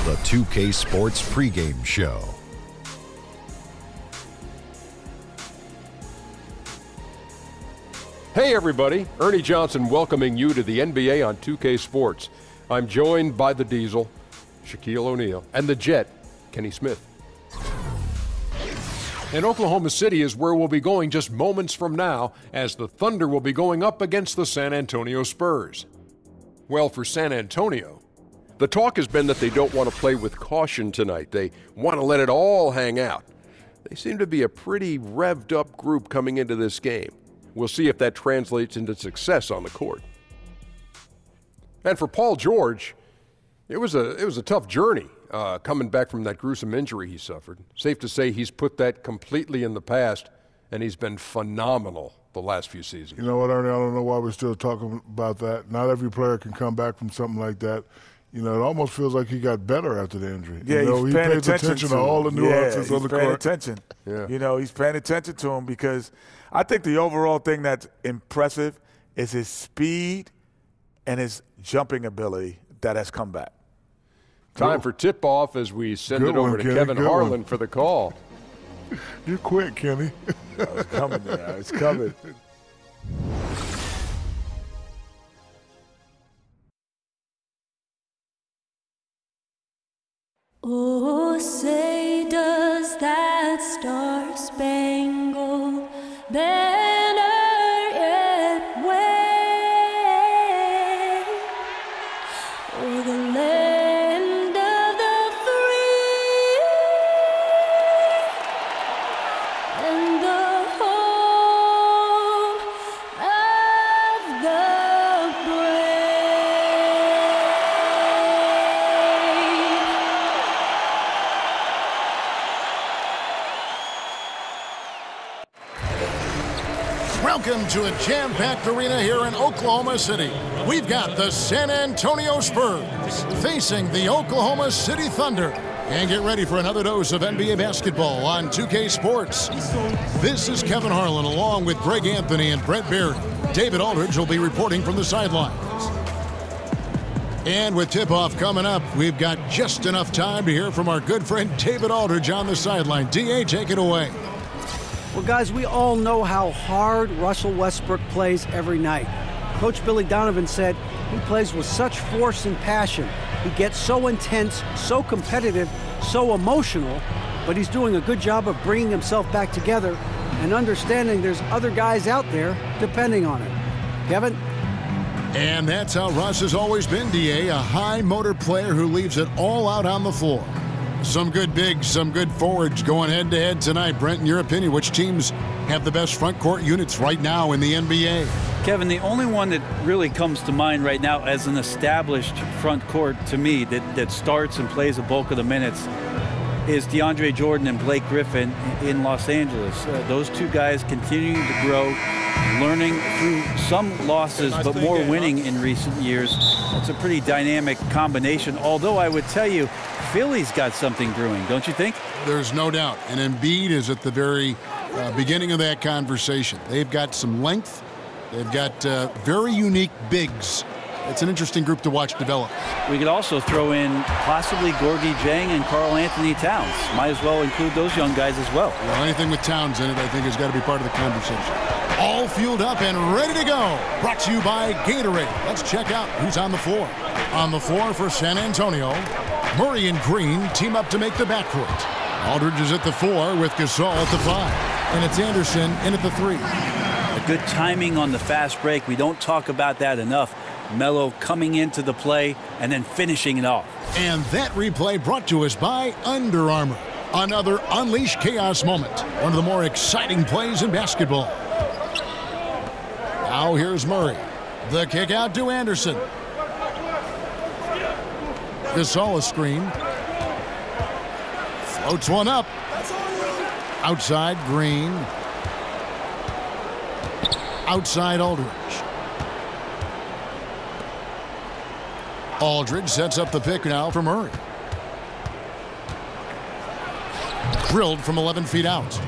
the 2K Sports pregame show. Hey everybody, Ernie Johnson welcoming you to the NBA on 2K Sports. I'm joined by the Diesel, Shaquille O'Neal, and the Jet, Kenny Smith. And Oklahoma City is where we'll be going just moments from now, as the Thunder will be going up against the San Antonio Spurs. Well, for San Antonio, the talk has been that they don't want to play with caution tonight. They want to let it all hang out. They seem to be a pretty revved up group coming into this game. We'll see if that translates into success on the court. And for Paul George, it was a tough journey coming back from that gruesome injury he suffered. Safe to say he's put that completely in the past, and he's been phenomenal the last few seasons. You know what, Ernie, I don't know why we're still talking about that. Not every player can come back from something like that. You know, it almost feels like he got better after the injury. Yeah, you know, he's he paying pays attention to all the nuances on the court. He's paying attention. Yeah. You know, he's paying attention to him because I think the overall thing that's impressive is his speed and his jumping ability that has come back. Time for tip-off as we send it over to Kenny. Kevin Harlan for the call. You're quick, Kenny. It's coming now. It's coming. Oh, say does that star-spangled banner yet wave o'er the land of the free and the home of the Welcome to a jam-packed arena here in Oklahoma City. We've got the San Antonio Spurs facing the Oklahoma City Thunder. And get ready for another dose of NBA basketball on 2K Sports. This is Kevin Harlan along with Greg Anthony and Brett Barry. David Aldridge will be reporting from the sidelines. And with tip-off coming up, we've got just enough time to hear from our good friend David Aldridge on the sideline. D.A., take it away. Well, guys, we all know how hard Russell Westbrook plays every night. Coach Billy Donovan said he plays with such force and passion. He gets so intense, so competitive, so emotional, but he's doing a good job of bringing himself back together and understanding there's other guys out there depending on him. Kevin? And that's how Russ has always been, D.A., a high-motor player who leaves it all out on the floor. Some good bigs, some good forwards going head-to-head tonight. Brent, in your opinion, which teams have the best front court units right now in the NBA? Kevin, the only one that really comes to mind right now as an established front court to me that starts and plays a bulk of the minutes is DeAndre Jordan and Blake Griffin in Los Angeles. Those two guys continuing to grow, learning through some losses, but more winning in recent years. It's a pretty dynamic combination, although I would tell you, Philly's got something brewing, don't you think? There's no doubt. And Embiid is at the very beginning of that conversation. They've got some length. They've got very unique bigs. It's an interesting group to watch develop. We could also throw in possibly Gorgie Jang and Karl Anthony Towns. Might as well include those young guys as well. Well, anything with Towns in it, I think, has got to be part of the conversation. All fueled up and ready to go. Brought to you by Gatorade. Let's check out who's on the floor. On the floor for San Antonio, Murray and Green team up to make the backcourt. Aldridge is at the 4 with Gasol at the 5. And it's Anderson in at the 3. A good timing on the fast break. We don't talk about that enough. Melo coming into the play and then finishing it off. And that replay brought to us by Under Armour. Another Unleash Chaos moment. One of the more exciting plays in basketball. Now here's Murray. The kick out to Anderson. Gasol a screen. Floats one up. Outside Green. Outside Aldridge. Aldridge sets up the pick now for Murray. Drilled from 11 feet out.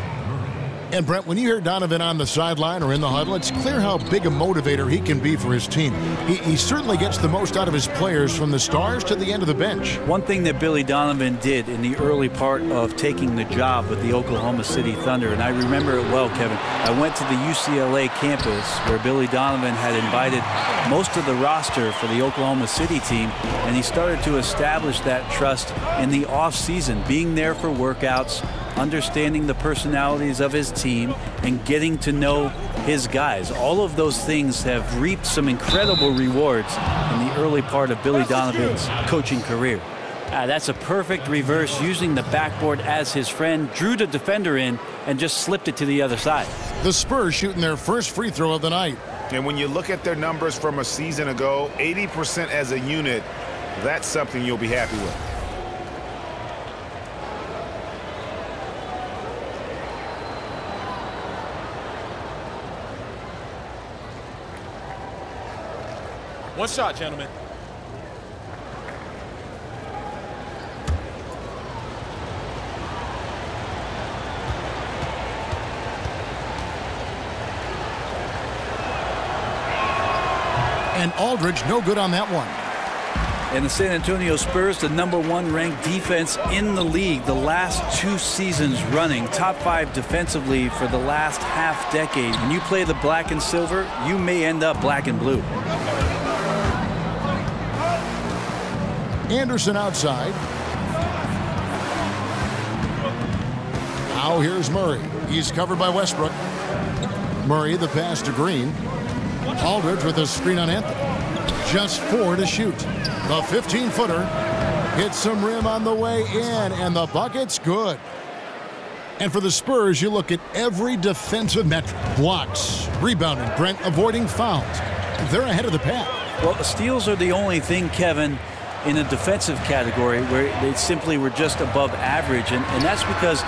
And Brent, when you hear Donovan on the sideline or in the huddle, it's clear how big a motivator he can be for his team. He certainly gets the most out of his players from the stars to the end of the bench. One thing that Billy Donovan did in the early part of taking the job with the Oklahoma City Thunder, and I remember it well, Kevin, I went to the UCLA campus where Billy Donovan had invited most of the roster for the Oklahoma City team, and he started to establish that trust in the off-season, being there for workouts, understanding the personalities of his team, and getting to know his guys. All of those things have reaped some incredible rewards in the early part of Billy Donovan's coaching career. That's a perfect reverse, using the backboard as his friend, drew the defender in, and just slipped it to the other side. The Spurs shooting their first free throw of the night. And when you look at their numbers from a season ago, 80% as a unit, that's something you'll be happy with. One shot, gentlemen. And Aldridge no good on that one. And the San Antonio Spurs, the #1 ranked defense in the league the last 2 seasons running, top 5 defensively for the last half decade. When you play the black and silver, you may end up black and blue. Anderson outside. Now here's Murray. He's covered by Westbrook. Murray the pass to Green. Aldridge with a screen on Anthony. Just 4 to shoot. The 15-footer hits some rim on the way in, and the bucket's good. And for the Spurs, you look at every defensive metric. Blocks, rebounding, Brent, avoiding fouls. They're ahead of the pack. Well, the steals are the only thing, Kevin, in a defensive category where they simply were just above average, and that's because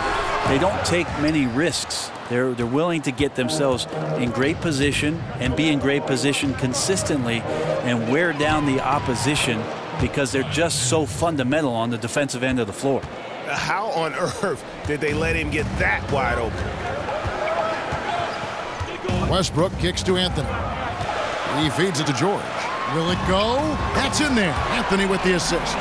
they don't take many risks. They're willing to get themselves in great position and be in great position consistently and wear down the opposition because they're just so fundamental on the defensive end of the floor. How on earth did they let him get that wide open? Westbrook kicks to Anthony. He feeds it to George. Will it go? That's in there. Anthony with the assist.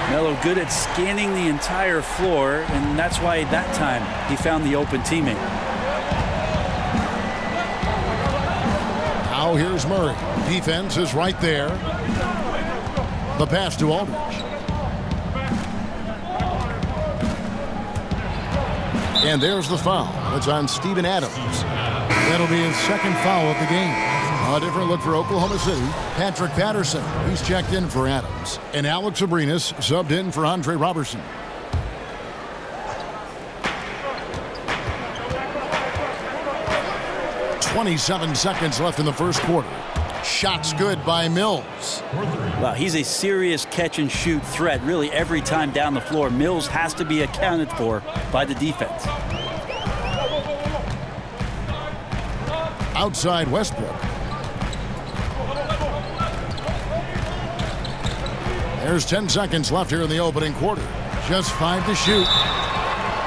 Melo good at scanning the entire floor, and that's why that time he found the open teammate. Now here's Murray. Defense is right there. The pass to Aldridge. And there's the foul. It's on Steven Adams. That'll be his second foul of the game. A different look for Oklahoma City. Patrick Patterson, he's checked in for Adams. And Alex Abrinas subbed in for Andre Robertson. .27 seconds left in the first quarter. Shots good by Mills. Wow, he's a serious catch-and-shoot threat really every time down the floor. Mills has to be accounted for by the defense. Outside Westbrook. There's 10 seconds left here in the opening quarter. Just 5 to shoot.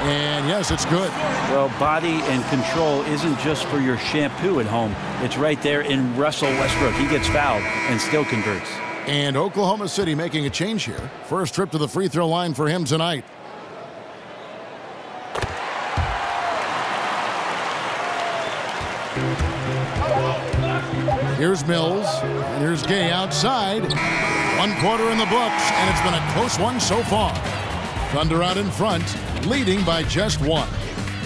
And yes, it's good. Well, body and control isn't just for your shampoo at home. It's right there in Russell Westbrook. He gets fouled and still converts. And Oklahoma City making a change here. First trip to the free throw line for him tonight. Here's Mills, and here's Gay outside. 1 quarter in the books, and it's been a close one so far. Thunder out in front, leading by just 1.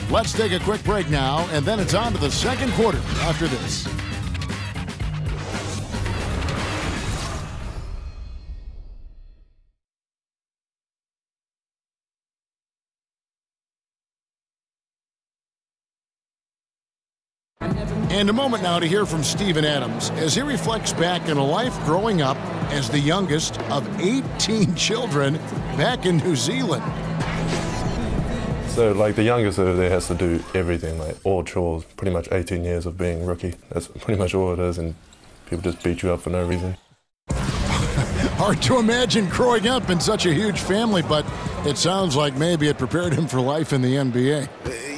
Let's take a quick break now, and then it's on to the second quarter after this. And a moment now to hear from Steven Adams as he reflects back on a life growing up as the youngest of 18 children back in New Zealand. So, like, the youngest over there has to do everything, like all chores, pretty much 18 years of being rookie. That's pretty much all it is, and people just beat you up for no reason. Hard to imagine growing up in such a huge family, but it sounds like maybe it prepared him for life in the NBA.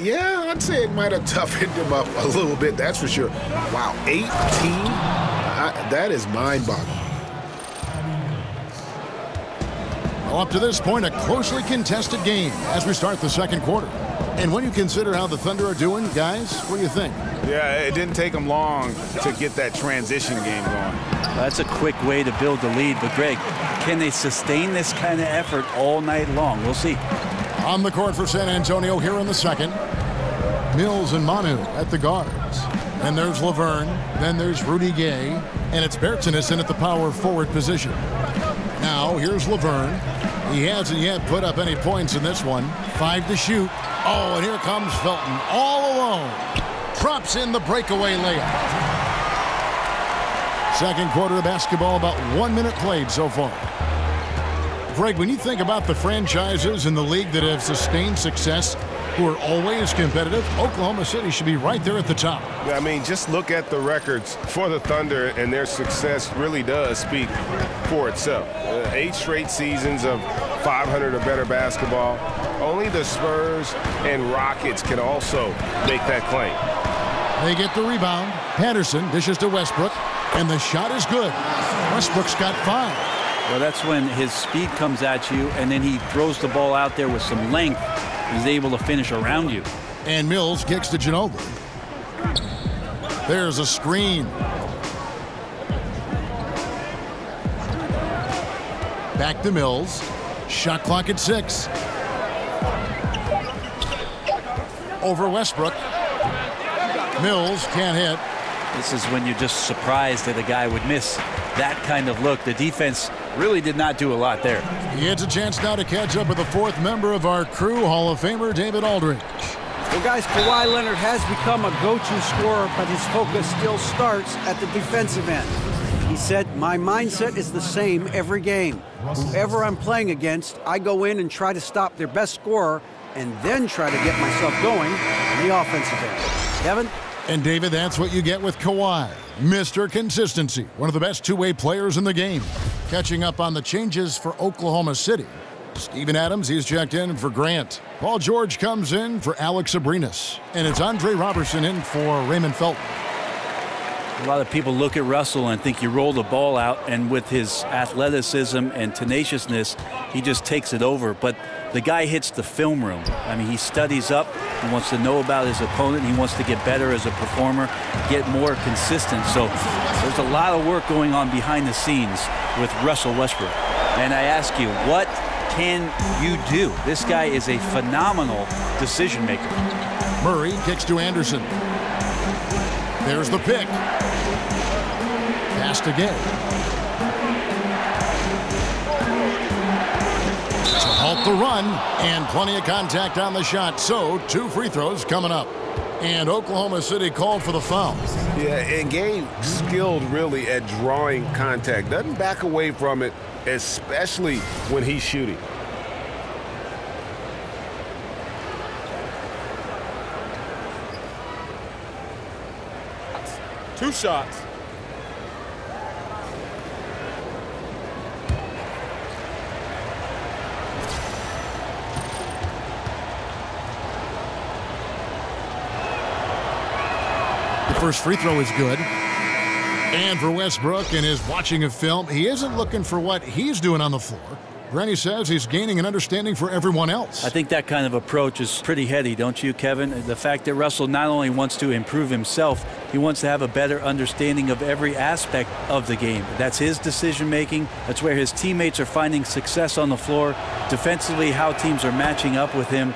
Yeah, I'd say it might have toughened him up a little bit, that's for sure. Wow, 18? That is mind-boggling. Well, up to this point, a closely contested game as we start the second quarter. And when you consider how the Thunder are doing, guys, what do you think? Yeah, it didn't take them long to get that transition game going. That's a quick way to build the lead. But, Greg, can they sustain this kind of effort all night long? We'll see. On the court for San Antonio here in the second. Mills and Manu at the guards. Then there's Laverne. Then there's Rudy Gay. And it's Bertsinison at the power forward position. Now, here's Laverne. He hasn't yet put up any points in this one. 5 to shoot. Oh, and here comes Felton all alone. Drops in the breakaway layup. Second quarter of basketball, about 1 minute played so far. Greg, when you think about the franchises in the league that have sustained success, who are always competitive, Oklahoma City should be right there at the top. I mean, just look at the records for the Thunder, and their success really does speak for itself. 8 straight seasons of 500 or better basketball. Only the Spurs and Rockets can also make that claim. They get the rebound. Patterson dishes to Westbrook, and the shot is good. Westbrook's got 5. Well, that's when his speed comes at you, and then he throws the ball out there with some length. He's able to finish around you. And Mills kicks to Ginobili. There's a screen. Back to Mills. Shot clock at 6. Over Westbrook. Mills can't hit. This is when you're just surprised that a guy would miss that kind of look. The defense really did not do a lot there. He gets a chance now to catch up with the 4th member of our crew, Hall of Famer David Aldridge. Well, guys, Kawhi Leonard has become a go-to scorer, but his focus still starts at the defensive end. He said, my mindset is the same every game. Whoever I'm playing against, I go in and try to stop their best scorer and then try to get myself going on the offensive end. Kevin? And David, that's what you get with Kawhi. Mr. Consistency, one of the best two-way players in the game. Catching up on the changes for Oklahoma City. Steven Adams, he's checked in for Grant. Paul George comes in for Alex Abrinas. And it's Andre Robertson in for Raymond Felton. A lot of people look at Russell and think you roll the ball out, and with his athleticism and tenaciousness, he just takes it over. But the guy hits the film room. I mean, he studies up. He wants to know about his opponent. He wants to get better as a performer, get more consistent. So there's a lot of work going on behind the scenes with Russell Westbrook. And I ask you, what can you do? This guy is a phenomenal decision maker. Murray kicks to Anderson. There's the pick. Pass to Gay. To halt the run, and plenty of contact on the shot. So 2 free throws coming up. And Oklahoma City called for the foul. Yeah, and Gay skilled really at drawing contact. Doesn't back away from it, especially when he's shooting. Two shots. The first free throw is good. And for Westbrook in his watching of film, he isn't looking for what he's doing on the floor. Granny says he's gaining an understanding for everyone else. I think that kind of approach is pretty heady, don't you, Kevin? The fact that Russell not only wants to improve himself, he wants to have a better understanding of every aspect of the game. That's his decision-making. That's where his teammates are finding success on the floor. Defensively, how teams are matching up with him.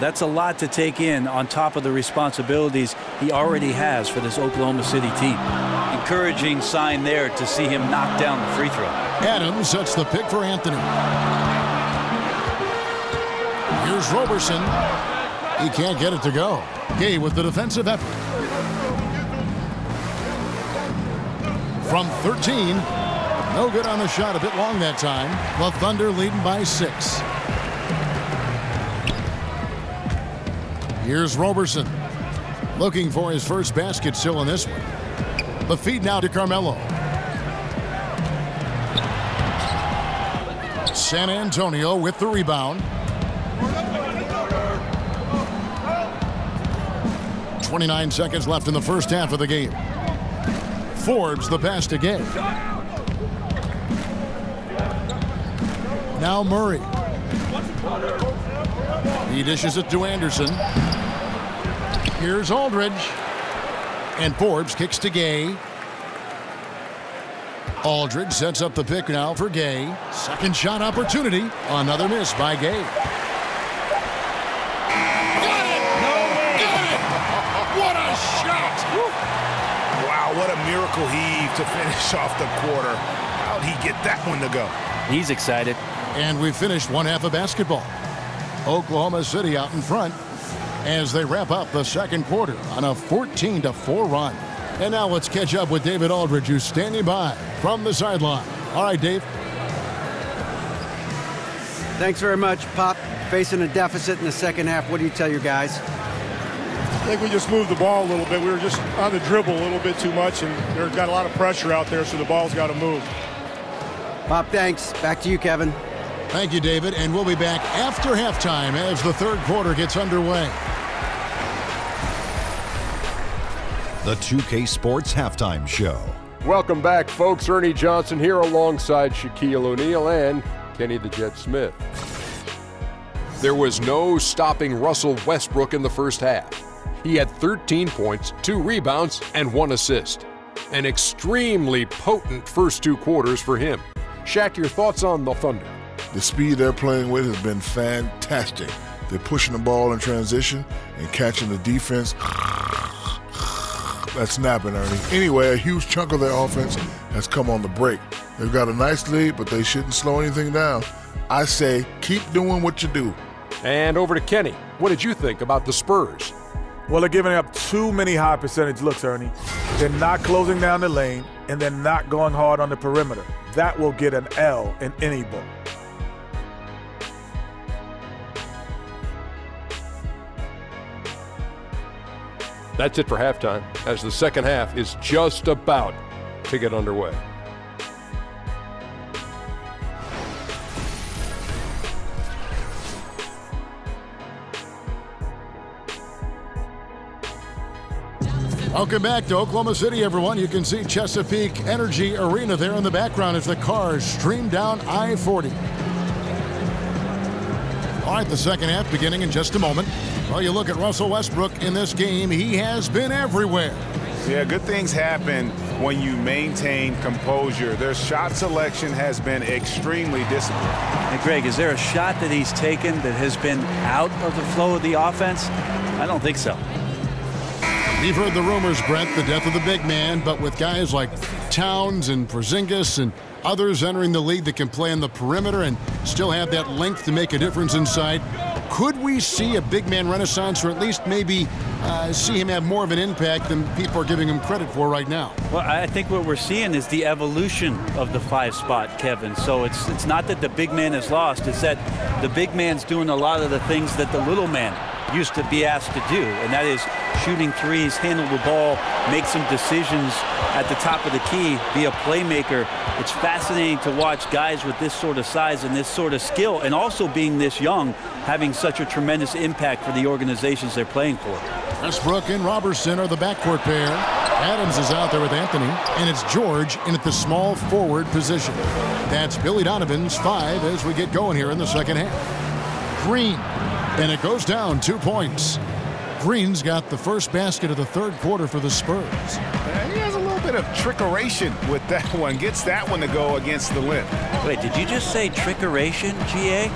That's a lot to take in on top of the responsibilities he already has for this Oklahoma City team. Encouraging sign there to see him knock down the free throw. Adams sets the pick for Anthony. Here's Roberson. He can't get it to go. Gay with the defensive effort. From 13. No good on the shot. A bit long that time. The Thunder leading by 6. Here's Roberson. Looking for his first basket still in this one. The feed now to Carmelo. San Antonio with the rebound. 29 seconds left in the first half of the game. Forbes the pass to Gay. Now Murray. He dishes it to Anderson. Here's Aldridge. And Forbes kicks to Gay. Aldridge sets up the pick now for Gay. Second shot opportunity. Another miss by Gay. Got it! Got it! What a shot! Wow, what a miracle heave to finish off the quarter. How'd he get that one to go? He's excited. And we finished one half of basketball. Oklahoma City out in front as they wrap up the second quarter on a 14-4 run. And now let's catch up with David Aldridge, who's standing by from the sideline. All right, Dave. Thanks very much, Pop. Facing a deficit in the second half, what do you tell your guys? I think we just moved the ball a little bit. We were just on the dribble a little bit too much, and there's got a lot of pressure out there, so the ball's got to move. Pop, thanks. Back to you, Kevin. Thank you, David. And we'll be back after halftime as the third quarter gets underway. The 2K Sports Halftime Show. Welcome back, folks. Ernie Johnson here alongside Shaquille O'Neal and Kenny the Jet Smith. There was no stopping Russell Westbrook in the first half. He had 13 points, 2 rebounds, and 1 assist. An extremely potent first 2 quarters for him. Shaq, your thoughts on the Thunder? The speed they're playing with has been fantastic. They're pushing the ball in transition and catching the defense. That's snapping, Ernie. Anyway, a huge chunk of their offense has come on the break. They've got a nice lead, but they shouldn't slow anything down. I say keep doing what you do. And over to Kenny. What did you think about the Spurs? Well, they're giving up too many high percentage looks, Ernie. They're not closing down the lane, and they're not going hard on the perimeter. That will get an L in any book. That's it for halftime, as the second half is just about to get underway. Welcome back to Oklahoma City, everyone. You can see Chesapeake Energy Arena there in the background as the cars stream down I-40. All right, the second half beginning in just a moment. Well, you look at Russell Westbrook in this game. He has been everywhere. Yeah, good things happen when you maintain composure. Their shot selection has been extremely disciplined. Hey, Greg, is there a shot that he's taken that has been out of the flow of the offense? I don't think so. We've heard the rumors, Brent, the death of the big man, but with guys like Towns and Porzingis and others entering the league that can play on the perimeter and still have that length to make a difference inside, could we see a big man renaissance, or at least maybe see him have more of an impact than people are giving him credit for right now? Well, I think what we're seeing is the evolution of the 5 spot, Kevin. So it's not that the big man is lost. It's that the big man's doing a lot of the things that the little man used to be asked to do, and that is shooting threes, handle the ball, make some decisions at the top of the key, be a playmaker. It's fascinating to watch guys with this sort of size and this sort of skill, and also being this young, having such a tremendous impact for the organizations they're playing for. Westbrook and Robertson are the backcourt pair. Adams is out there with Anthony, and it's George in at the small forward position. That's Billy Donovan's 5 as we get going here in the second half. Green, and it goes down 2 points. Green's got the first basket of the third quarter for the Spurs. He has a little bit of trickeration with that one. Gets that one to go against the limb. Wait, did you just say trickeration, GA?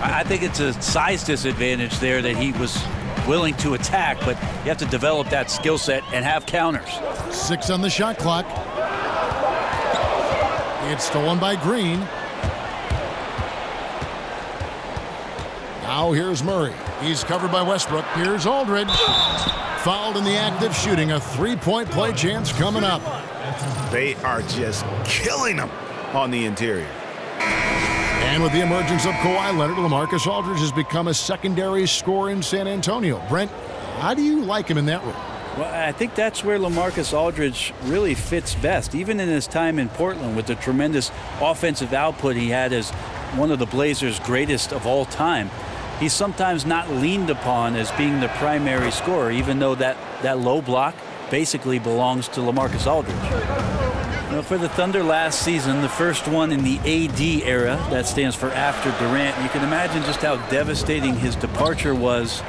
I think it's a size disadvantage there that he was willing to attack, but you have to develop that skill set and have counters. 6 on the shot clock. It's stolen by Green. Now here's Murray. He's covered by Westbrook. Here's Aldridge. Fouled in the act of shooting. A 3-point play chance coming up. They are just killing them on the interior. And with the emergence of Kawhi Leonard, LaMarcus Aldridge has become a secondary scorer in San Antonio. Brent, how do you like him in that role? Well, I think that's where LaMarcus Aldridge really fits best, even in his time in Portland with the tremendous offensive output he had as one of the Blazers' greatest of all time. he's sometimes not leaned upon as being the primary scorer, even though that low block basically belongs to LaMarcus Aldridge. You know, for the Thunder last season, the first one in the AD era, that stands for after Durant, you can imagine just how devastating his departure was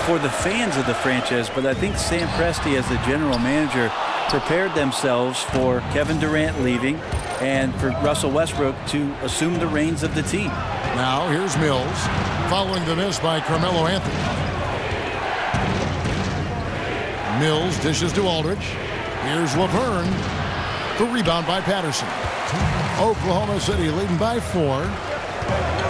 for the fans of the franchise. But I think Sam Presti, as the general manager, prepared themselves for Kevin Durant leaving and for Russell Westbrook to assume the reins of the team. Now here's Mills, following the miss by Carmelo Anthony. Mills dishes to Aldridge. Here's Laverne. The rebound by Patterson. Oklahoma City leading by 4.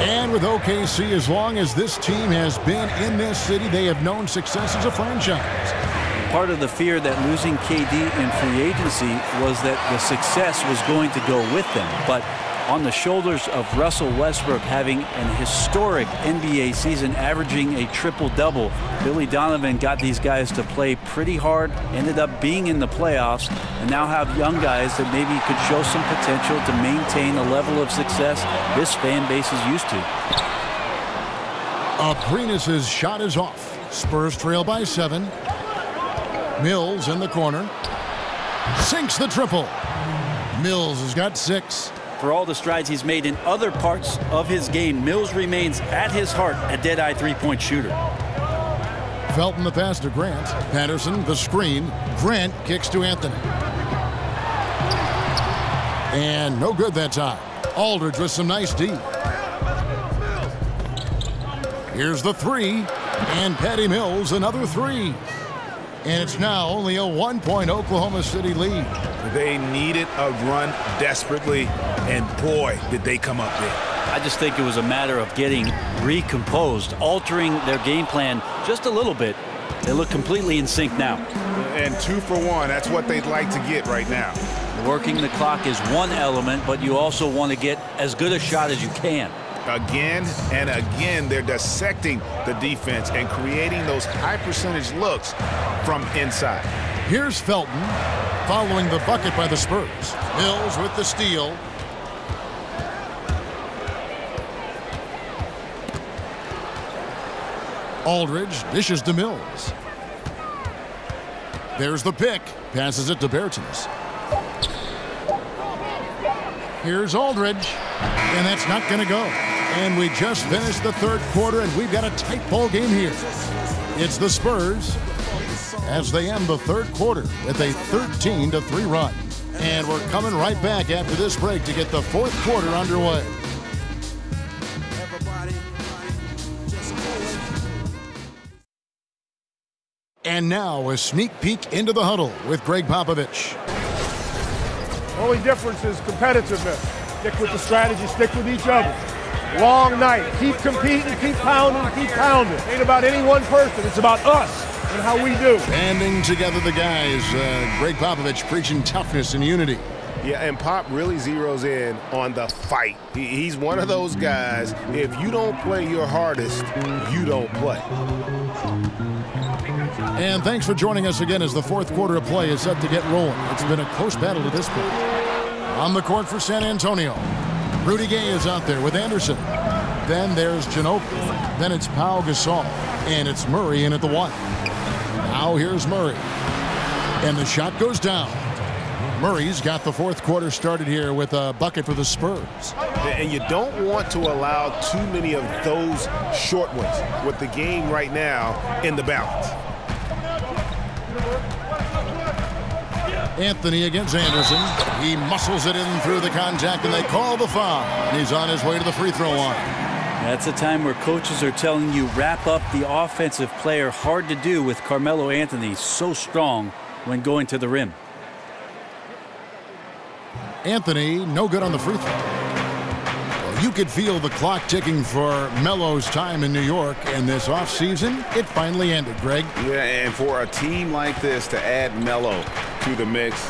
And with OKC, as long as this team has been in this city, they have known success as a franchise. Part of the fear that losing KD in free agency was that the success was going to go with them. But on the shoulders of Russell Westbrook having an historic NBA season, averaging a triple-double, Billy Donovan got these guys to play pretty hard, ended up being in the playoffs, and now have young guys that maybe could show some potential to maintain a level of success this fan base is used to. Abrines' shot is off. Spurs trail by 7. Mills in the corner. Sinks the triple. Mills has got 6. For all the strides he's made in other parts of his game, Mills remains at his heart a dead-eye three-point shooter. Felton the pass to Grant. Patterson the screen. Grant kicks to Anthony. And no good that time. Aldridge with some nice D. Here's the 3. And Patty Mills another 3. And it's now only a 1-point Oklahoma City lead. They needed a run desperately, and boy, did they come up big. I just think it was a matter of getting recomposed, altering their game plan just a little bit. They look completely in sync now. And 2 for 1, that's what they'd like to get right now. Working the clock is one element, but you also want to get as good a shot as you can. Again and again, they're dissecting the defense and creating those high-percentage looks from inside. Here's Felton, following the bucket by the Spurs. Mills with the steal. Aldridge dishes to Mills. There's the pick. Passes it to Bertens. Here's Aldridge. And that's not going to go. And we just finished the third quarter, and we've got a tight ball game here. It's the Spurs as they end the third quarter with a 13-3 run. And we're coming right back after this break to get the fourth quarter underway. And now a sneak peek into the huddle with Greg Popovich. The only difference is competitiveness. Stick with the strategy, stick with each other. Long night. Keep competing, keep pounding, keep pounding. It ain't about any one person. It's about us and how we do. Banding together the guys. Greg Popovich preaching toughness and unity. Yeah, and Pop really zeroes in on the fight. He's one of those guys, if you don't play your hardest, you don't play. And thanks for joining us again as the fourth quarter of play is set to get rolling. It's been a close battle to this point. On the court for San Antonio, Rudy Gay is out there with Anderson. Then there's Ginobili. Then it's Pau Gasol. And it's Murray in at the 1. Now here's Murray. And the shot goes down. Murray's got the fourth quarter started here with a bucket for the Spurs. And you don't want to allow too many of those short ones with the game right now in the balance. Anthony against Anderson. He muscles it in through the contact, and they call the foul. And he's on his way to the free throw line. That's a time where coaches are telling you wrap up the offensive player. Hard to do with Carmelo Anthony, so strong when going to the rim. Anthony, no good on the free throw. Well, you could feel the clock ticking for Melo's time in New York, and this offseason, it finally ended, Greg. Yeah, and for a team like this to add Melo to the mix,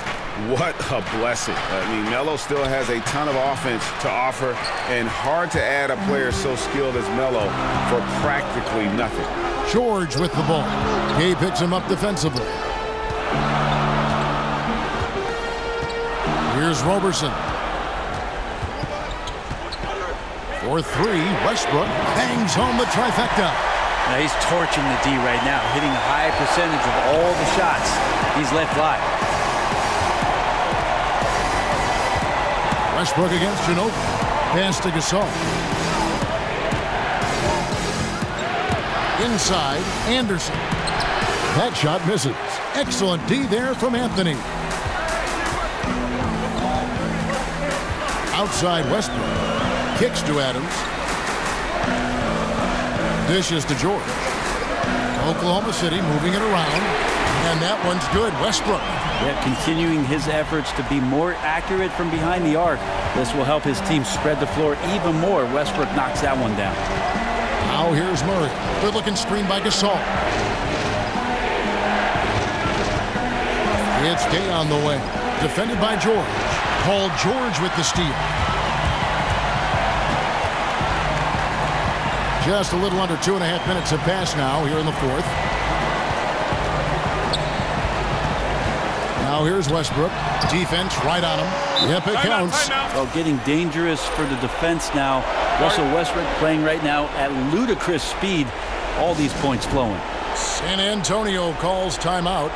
what a blessing. I mean, Melo still has a ton of offense to offer, and hard to add a player so skilled as Melo for practically nothing. George with the ball. He picks him up defensively. Here's Roberson. For three, Westbrook bangs home the trifecta. Now he's torching the D right now, hitting a high percentage of all the shots he's let fly. Westbrook against Ginobili. Pass to Gasol. Inside, Anderson. That shot misses. Excellent D there from Anthony. Outside Westbrook. Kicks to Adams. Dishes to George. Oklahoma City moving it around. And that one's good. Westbrook. Yeah, continuing his efforts to be more accurate from behind the arc. This will help his team spread the floor even more. Westbrook knocks that one down. Now here's Murray. Good looking screen by Gasol. It's Gay on the way. Defended by George. Paul George with the steal. Just a little under 2.5 minutes have passed now here in the fourth. Now here's Westbrook. Defense right on him. Yep, it counts. Well, getting dangerous for the defense now. Russell Westbrook playing right now at ludicrous speed. All these points flowing. San Antonio calls timeout.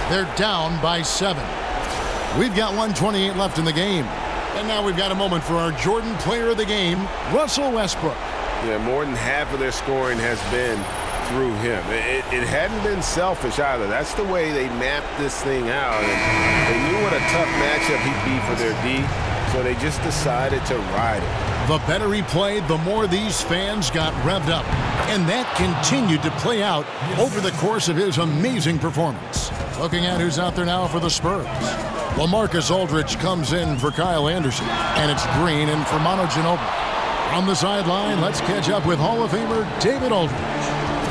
They're down by 7. We've got 1:28 left in the game. And now we've got a moment for our Jordan Player of the Game, Russell Westbrook. Yeah, more than half of their scoring has been through him. It hadn't been selfish either. That's the way they mapped this thing out. And they knew what a tough matchup he'd be for their D, so they just decided to ride it. The better he played, the more these fans got revved up. And that continued to play out over the course of his amazing performance. Looking at who's out there now for the Spurs. LaMarcus Aldridge comes in for Kyle Anderson. And it's Green in for Manu Ginobili. On the sideline, let's catch up with Hall of Famer David Aldridge.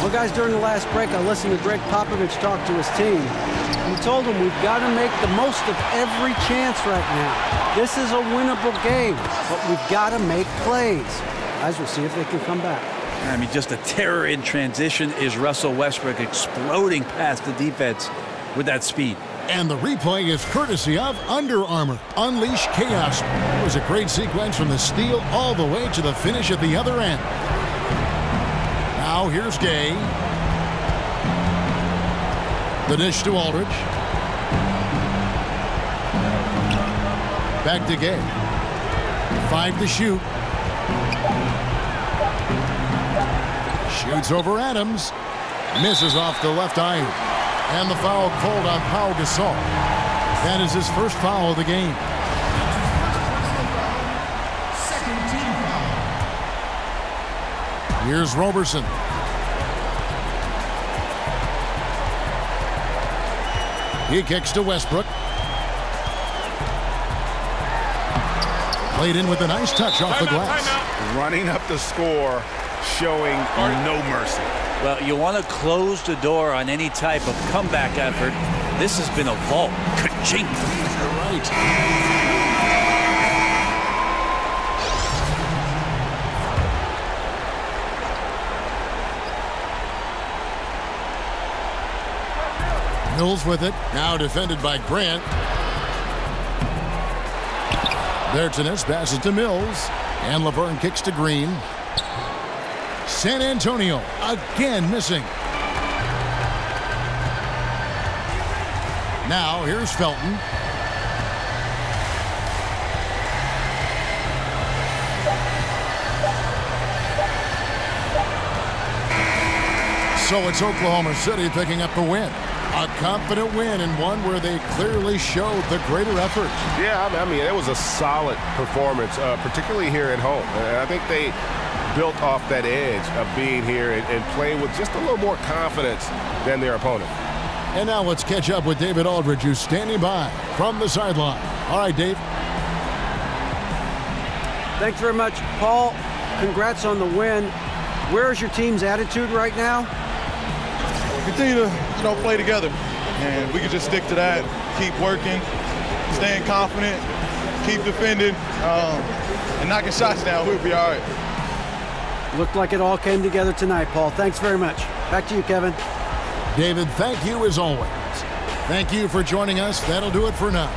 Well, guys, during the last break, I listened to Greg Popovich talk to his team. He told them we've got to make the most of every chance right now. This is a winnable game, but we've got to make plays. Guys, we'll see if they can come back. I mean, just a terror in transition is Russell Westbrook exploding past the defense with that speed. And the replay is courtesy of Under Armour. Unleash chaos. It was a great sequence from the steal all the way to the finish at the other end. Now here's Gay. The dish to Aldridge. Back to Gay. 5 to shoot. Shoots over Adams. Misses off the left iron. And the foul called on Pau Gasol. That is his first foul of the game. Second team foul. Here's Roberson. He kicks to Westbrook. Played in with a nice touch off the glass. Running up the score, showing no mercy. Well, you want to close the door on any type of comeback effort. This has been a vault. Ka-ching. You're right. Mills with it. Now defended by Grant. There Tennis passes to Mills. And Laverne kicks to Green. San Antonio again missing. Now here's Felton. So it's Oklahoma City picking up the win. A confident win and one where they clearly showed the greater effort. Yeah, I mean, it was a solid performance, particularly here at home. And I think they built off that edge of being here and playing with just a little more confidence than their opponent. And now let's catch up with David Aldridge, who's standing by from the sideline. All right, Dave. Thanks very much, Paul. Congrats on the win. Where's your team's attitude right now? Continue to, play together, and we can just stick to that. Keep working, staying confident, keep defending, and knocking shots down. We'll be all right. Looked like it all came together tonight, Paul. Thanks very much. Back to you, Kevin. David, thank you as always. Thank you for joining us. That'll do it for now.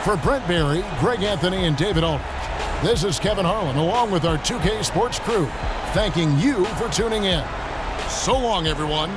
For Brent Barry, Greg Anthony, and David Aldridge, This is Kevin Harlan, along with our 2K Sports crew, thanking you for tuning in. So long, everyone.